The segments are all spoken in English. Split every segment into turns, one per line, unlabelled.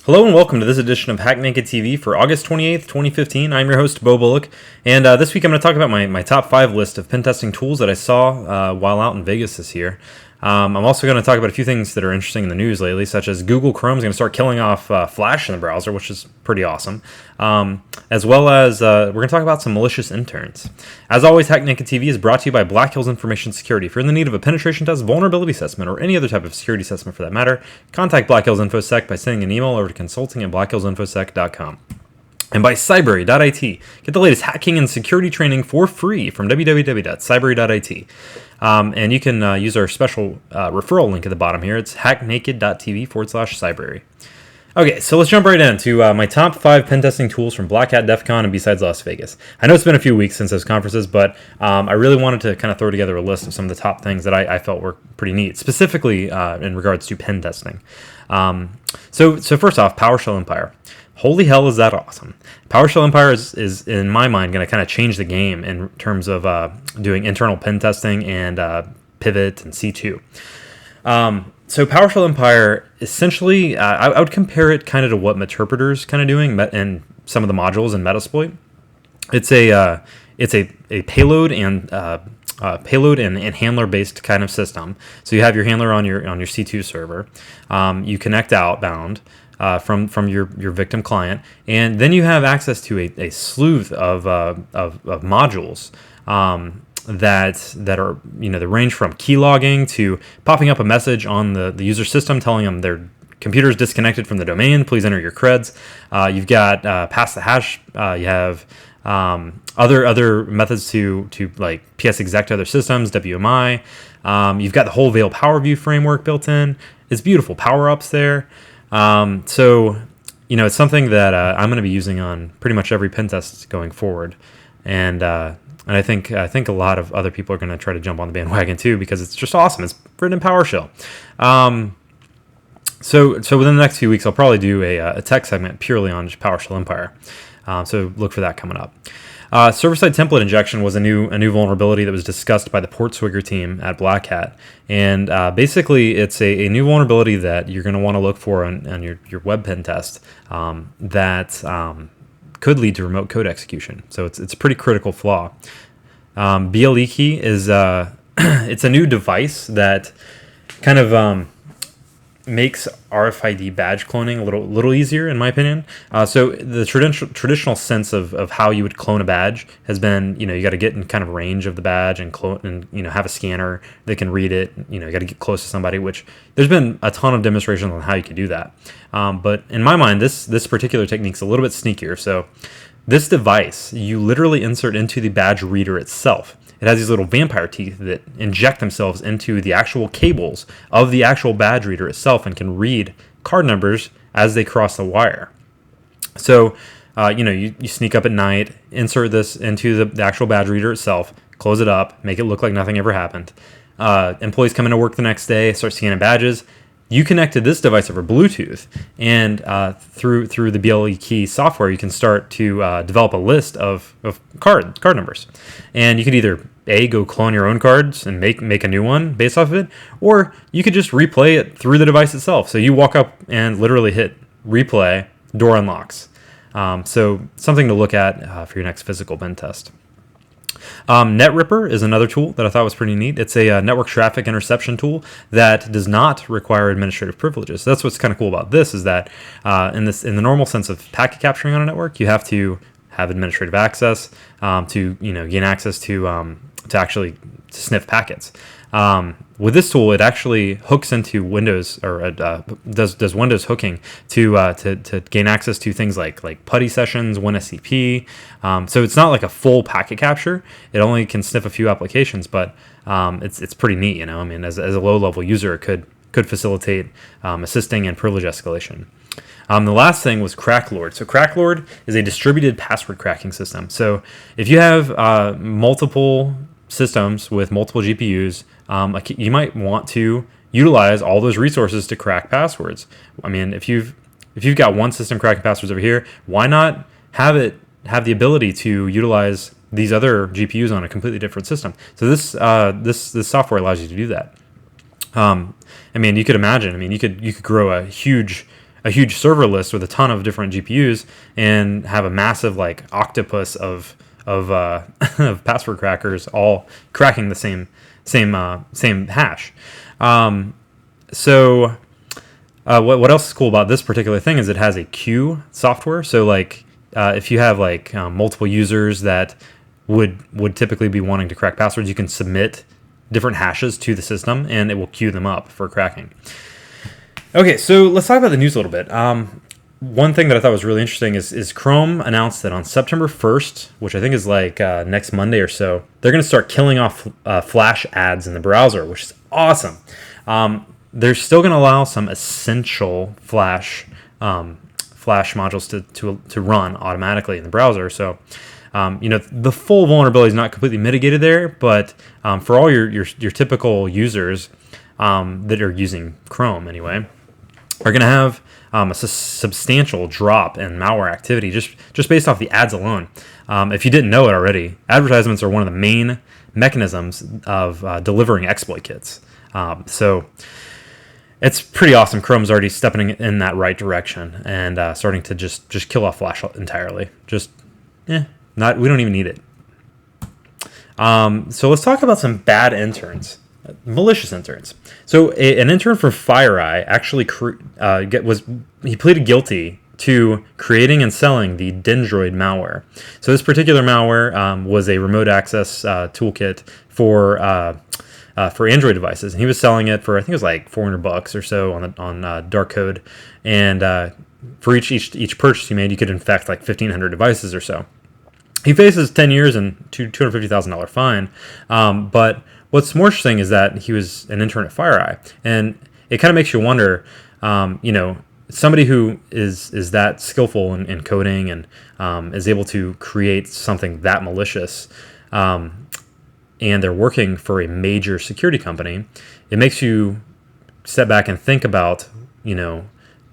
Hello and welcome to this edition of Hack Naked TV for August 28th, 2015. I'm your host, Bo Bullock, and this week I'm going to talk about my top 5 list of pen testing tools that I saw while out in Vegas this year. I'm also going to talk about a few things that are interesting in the news lately, such as Google Chrome is going to start killing off Flash in the browser, which is pretty awesome, as well as we're going to talk about some malicious interns. As always, Hack Naked TV is brought to you by Black Hills Information Security. If you're in the need of a penetration test, vulnerability assessment, or any other type of security assessment for that matter, contact Black Hills InfoSec by sending an email over to consulting@blackhillsinfosec.com. And by Cybrary.it. Get the latest hacking and security training for free from www.cybrary.it. And you can use our special referral link at the bottom here. It's hacknaked.tv/Cybrary. Okay, so let's jump right into my top 5 pen testing tools from Black Hat, DEF CON, and Besides Las Vegas. I know it's been a few weeks since those conferences, but I really wanted to kind of throw together a list of some of the top things that I felt were pretty neat, specifically in regards to pen testing. So first off, PowerShell Empire. Holy hell, is that awesome. PowerShell Empire is in my mind, going to kind of change the game in terms of doing internal pen testing and Pivot and C2. So PowerShell Empire, essentially, I would compare it kind of to what Meterpreter's kind of doing and some of the modules in Metasploit. It's a payload and handler based kind of system. So you have your handler on your C2 server. You connect outbound from your victim client, and then you have access to a slew of modules that are, they range from keylogging to popping up a message on the user system telling them their computer is disconnected from the domain. Please enter your creds. You've got pass the hash. You have other methods to like PS exec to other systems, WMI. You've got the whole Veil Power View framework built in. It's beautiful. Power ups there. So it's something that I'm going to be using on pretty much every pen test going forward, and I think a lot of other people are going to try to jump on the bandwagon too, because it's just awesome. It's written in PowerShell. So within the next few weeks, I'll probably do a tech segment purely on just PowerShell Empire. So look for that coming up. Server-side template injection was a new vulnerability that was discussed by the Portswigger team at Black Hat, and basically it's a new vulnerability that you're going to want to look for on your web pen test that could lead to remote code execution. So it's a pretty critical flaw. BLE key is it's a new device that kind of makes RFID badge cloning a little easier, in my opinion. So the traditional sense of how you would clone a badge has been, you got to get in kind of range of the badge and clone, and have a scanner that can read it. You got to get close to somebody, which there's been a ton of demonstrations on how you could do that. But in my mind, this particular technique's a little bit sneakier. So this device, you literally insert into the badge reader itself. It has these little vampire teeth that inject themselves into the actual cables of the actual badge reader itself and can read card numbers as they cross the wire. So, you sneak up at night, insert this into the actual badge reader itself, close it up, make it look like nothing ever happened. Employees come into work the next day, start scanning badges. You connected this device over Bluetooth, and through the BLE key software, you can start to develop a list of card numbers. And you could either go clone your own cards and make a new one based off of it, or you could just replay it through the device itself. So you walk up and literally hit replay, door unlocks. So something to look at for your next physical pen test. NetRipper is another tool that I thought was pretty neat. It's a network traffic interception tool that does not require administrative privileges. So that's what's kind of cool about this, is that in the normal sense of packet capturing on a network, you have to have administrative access to gain access to actually sniff packets. With this tool, it actually hooks into Windows, or does Windows hooking to gain access to things like PuTTY sessions, WinSCP. So it's not like a full packet capture. It only can sniff a few applications, but it's pretty neat. As a low level user, it could facilitate assisting and privilege escalation. The last thing was CrackLord. So CrackLord is a distributed password cracking system. So if you have multiple systems with multiple GPUs, you might want to utilize all those resources to crack passwords. If you've got one system cracking passwords over here, why not have the ability to utilize these other GPUs on a completely different system? So this software allows you to do that. You could imagine. You could grow a huge a huge server list with a ton of different GPUs and have a massive like octopus of of password crackers all cracking the same hash. So what else is cool about this particular thing is it has a queue software. So like if you have like multiple users that would typically be wanting to crack passwords, you can submit different hashes to the system and it will queue them up for cracking. Okay, so let's talk about the news a little bit. One thing that I thought was really interesting is Chrome announced that on September 1st, which I think is like next Monday or so, they're going to start killing off Flash ads in the browser, which is awesome. They're still going to allow some essential Flash modules to run automatically in the browser. So, the full vulnerability is not completely mitigated there, but for all your typical users that are using Chrome anyway, are going to have a substantial drop in malware activity just based off the ads alone. If you didn't know it already, advertisements are one of the main mechanisms of delivering exploit kits. So it's pretty awesome. Chrome's already stepping in that right direction and starting to just kill off Flash entirely. We don't even need it. So let's talk about some bad interns. Malicious interns. So an intern for FireEye actually he pleaded guilty to creating and selling the Dendroid malware. So this particular malware was a remote access toolkit for Android devices, and he was selling it for I think it was like $400 or so on dark code, and for each purchase he made, you could infect like 1,500 devices or so. He faces 10 years and $250,000 fine, but what's more interesting is that he was an intern at FireEye, and it kind of makes you wonder, somebody who is that skillful in coding and is able to create something that malicious, and they're working for a major security company, it makes you step back and think about,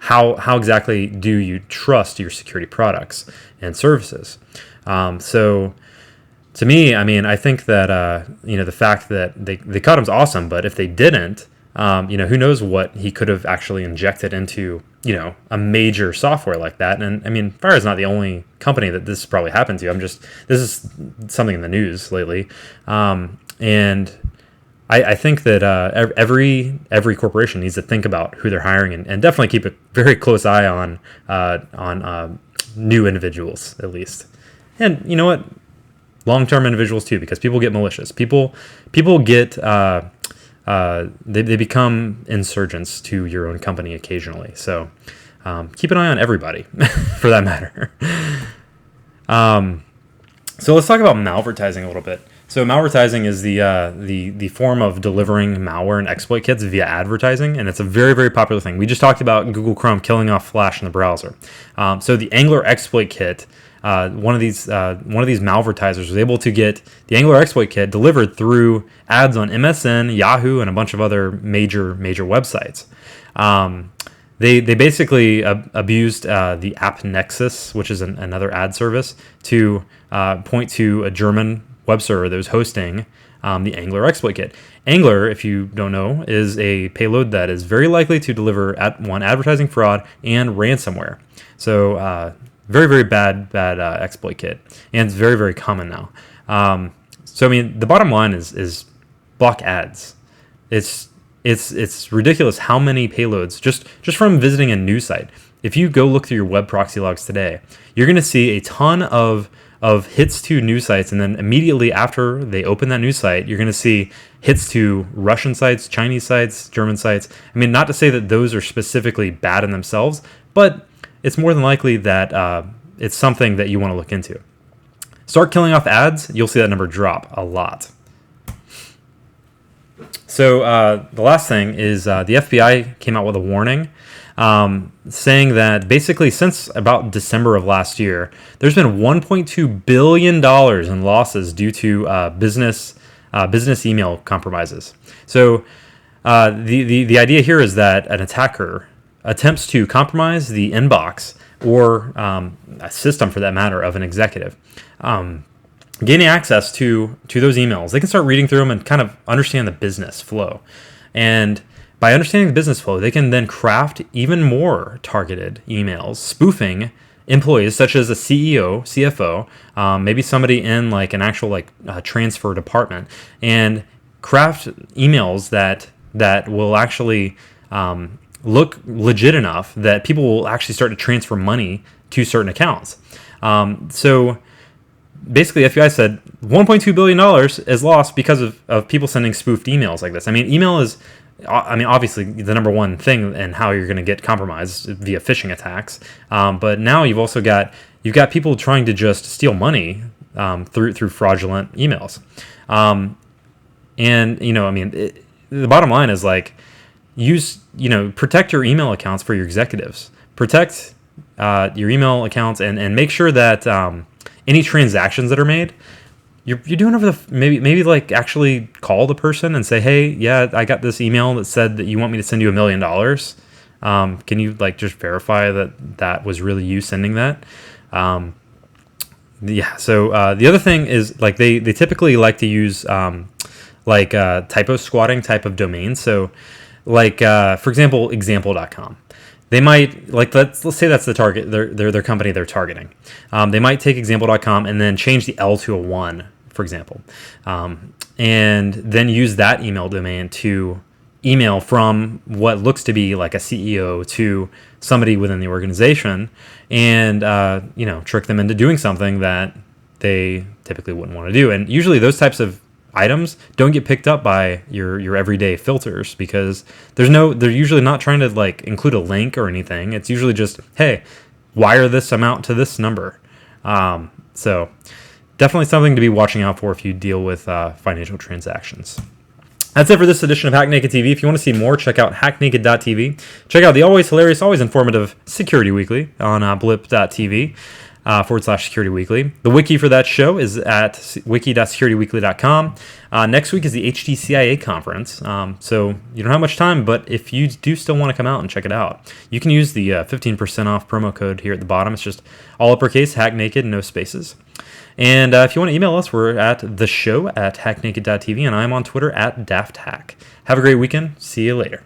how exactly do you trust your security products and services? So to me, I think that, the fact that they caught him's awesome, but if they didn't, who knows what he could have actually injected into, a major software like that. And FireEye is not the only company that this probably happened to. This is something in the news lately. And I think that every corporation needs to think about who they're hiring and definitely keep a very close eye on new individuals, at least. And you know what? Long-term individuals too, because people get malicious. People get they become insurgents to your own company occasionally. So keep an eye on everybody, for that matter. So let's talk about malvertising a little bit. So malvertising is the form of delivering malware and exploit kits via advertising, and it's a very, very popular thing. We just talked about Google Chrome killing off Flash in the browser. So the Angler exploit kit. One of these malvertisers was able to get the Angler exploit kit delivered through ads on MSN, Yahoo, and a bunch of other major websites. They basically abused the AppNexus, which is another ad service, to point to a German web server that was hosting the Angler exploit kit. Angler, if you don't know, is a payload that is very likely to deliver advertising fraud and ransomware. So very, very bad exploit kit, and it's very, very common now. So the bottom line is block ads. It's ridiculous how many payloads just from visiting a news site. If you go look through your web proxy logs today, you're going to see a ton of hits to news sites, and then immediately after they open that news site, you're going to see hits to Russian sites, Chinese sites, German sites. Not to say that those are specifically bad in themselves, but it's more than likely that it's something that you want to look into. Start killing off ads, you'll see that number drop a lot. So the last thing is the FBI came out with a warning saying that basically since about December of last year, there's been $1.2 billion in losses due to business email compromises. So the idea here is that an attacker attempts to compromise the inbox or a system, for that matter, of an executive. Gaining access to those emails, they can start reading through them and kind of understand the business flow. And by understanding the business flow, they can then craft even more targeted emails, spoofing employees such as a CEO, CFO, maybe somebody in like an actual transfer department, and craft emails that will actually look legit enough that people will actually start to transfer money to certain accounts. So basically, FBI said $1.2 billion is lost because of people sending spoofed emails like this. I mean, email is, obviously the number one thing and how you're going to get compromised via phishing attacks. But now you've got people trying to just steal money through fraudulent emails. The bottom line is protect your email accounts for your executives. Protect your email accounts and make sure that any transactions that are made, you're doing over maybe actually call the person and say, hey, yeah, I got this email that said that you want me to send you $1 million. Can you just verify that was really you sending that? So the other thing is they typically like to use typo squatting type of domains. So for example, example.com. They might let's say that's the target, their company they're targeting. They might take example.com and then change the L to a 1, for example, and then use that email domain to email from what looks to be like a CEO to somebody within the organization, and trick them into doing something that they typically wouldn't want to do. And usually those types of items don't get picked up by your everyday filters because they're usually not trying to include a link or anything. It's usually just, hey, wire this amount to this number. So definitely something to be watching out for if you deal with financial transactions. That's it for this edition of Hack Naked TV. If you want to see more, check out hacknaked.tv. Check out the always hilarious, always informative Security Weekly on blip.tv. /Security Weekly. The wiki for that show is at wiki.securityweekly.com. Next week is the HDCIA conference. So you don't have much time, but if you do still want to come out and check it out, you can use the 15% off promo code here at the bottom. It's just all uppercase, Hack Naked, no spaces. And if you want to email us, we're at theshow@hacknaked.tv, and I'm on Twitter @dafthack. Have a great weekend. See you later.